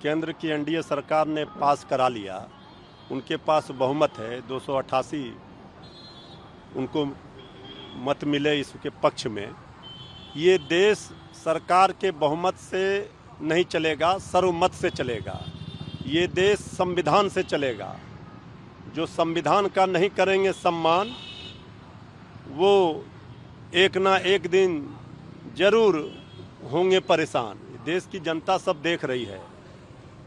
केंद्र की एनडीए सरकार ने पास करा लिया, उनके पास बहुमत है 288 उनको मत मिले इसके पक्ष में। ये देश सरकार के बहुमत से नहीं चलेगा, सर्वमत से चलेगा। ये देश संविधान से चलेगा। जो संविधान का नहीं करेंगे सम्मान, वो एक ना एक दिन जरूर होंगे परेशान। देश की जनता सब देख रही है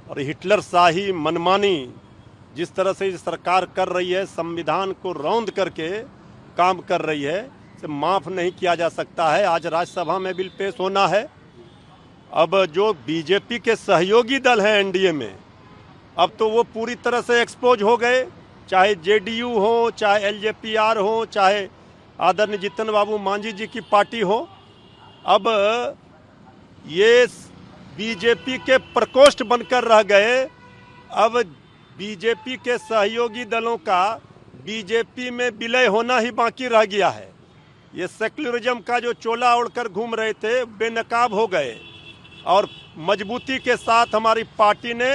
और हिटलर शाही मनमानी जिस तरह से सरकार कर रही है, संविधान को रौंद करके काम कर रही है, से माफ़ नहीं किया जा सकता है। आज राज्यसभा में बिल पेश होना है। अब जो बीजेपी के सहयोगी दल हैं एनडीए में, अब तो वो पूरी तरह से एक्सपोज हो गए, चाहे जेडीयू हो, चाहे एलजेपीआर हो, चाहे आदरणीय जीतन बाबू मांझी जी की पार्टी हो। अब ये बीजेपी के प्रकोष्ठ बनकर रह गए। अब बीजेपी के सहयोगी दलों का बीजेपी में विलय होना ही बाकी रह गया है। ये सेक्युलरिज्म का जो चोला ओढ़कर घूम रहे थे, बेनकाब हो गए और मजबूती के साथ हमारी पार्टी ने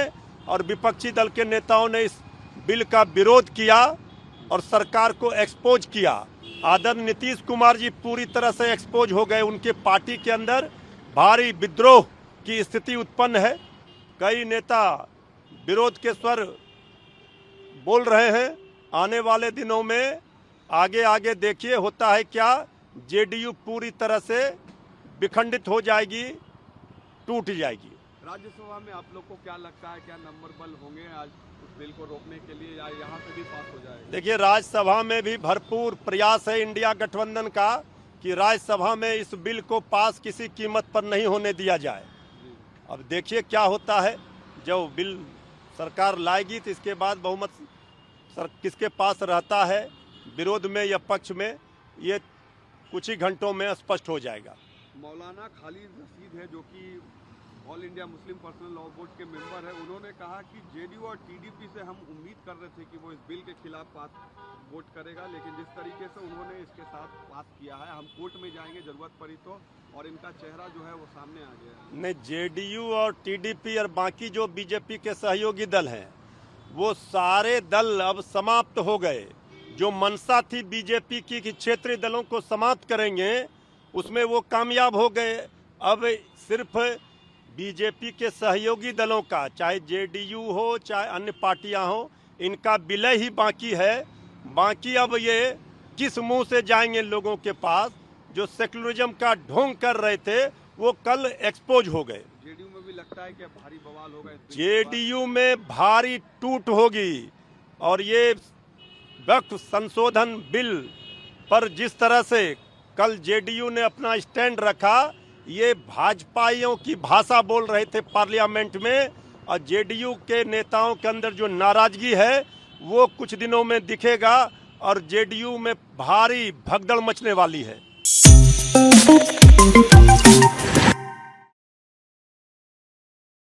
और विपक्षी दल के नेताओं ने इस बिल का विरोध किया और सरकार को एक्सपोज किया। आदरणीय नीतीश कुमार जी पूरी तरह से एक्सपोज हो गए। उनके पार्टी के अंदर भारी विद्रोह की स्थिति उत्पन्न है। कई नेता विरोध के स्वर बोल रहे हैं। आने वाले दिनों में आगे आगे देखिए होता है क्या। जेडीयू पूरी तरह से विखंडित हो जाएगी, टूट जाएगी। राज्यसभा में आप लोग को क्या लगता है, क्या नंबर बल होंगे आज उस बिल को रोकने के लिए, या यहाँ से भी पास हो जाएगा? देखिए, राज्यसभा में भी भरपूर प्रयास है इंडिया गठबंधन का कि राज्यसभा में इस बिल को पास किसी कीमत पर नहीं होने दिया जाए। अब देखिए क्या होता है। जब बिल सरकार लाएगी तो इसके बाद बहुमत किसके पास रहता है, विरोध में या पक्ष में, ये कुछ ही घंटों में स्पष्ट हो जाएगा। मौलाना खालिद रशीद है जो कि all India Muslim personal law board के मेंबर है, उन्होंने कहा कि जेडीयू और टीडीपी से हम उम्मीद कर रहे थे कि वो इस बिल के खिलाफ वोट करेगा, लेकिन जिस तरीके से उन्होंने इसके साथ पास किया है, हम कोर्ट में जाएंगे जरूरत पड़ी तो, और इनका चेहरा जो है वो सामने आ गया। नहीं, जेडीयू और टीडीपी और बाकी जो बीजेपी के सहयोगी दल हैं, वो सारे दल अब समाप्त हो गए। जो मंशा थी बीजेपी की कि क्षेत्रीय दलों को समाप्त करेंगे, उसमें वो कामयाब हो गए। अब सिर्फ बीजेपी के सहयोगी दलों का, चाहे जेडीयू हो चाहे अन्य पार्टियां हो, इनका विलय ही बाकी है। बाकी अब ये किस मुंह से जाएंगे लोगों के पास। जो सेक्युलरिज्म का ढोंग कर रहे थे वो कल एक्सपोज हो गए। जेडीयू में भी लगता है कि भारी बवाल होगा। जेडीयू में भारी टूट होगी और ये वक्फ संशोधन बिल पर जिस तरह से कल जेडीयू ने अपना स्टैंड रखा, ये भाजपाइयों की भाषा बोल रहे थे पार्लियामेंट में, और जेडीयू के नेताओं के अंदर जो नाराजगी है वो कुछ दिनों में दिखेगा और जेडीयू में भारी भगदड़ मचने वाली है।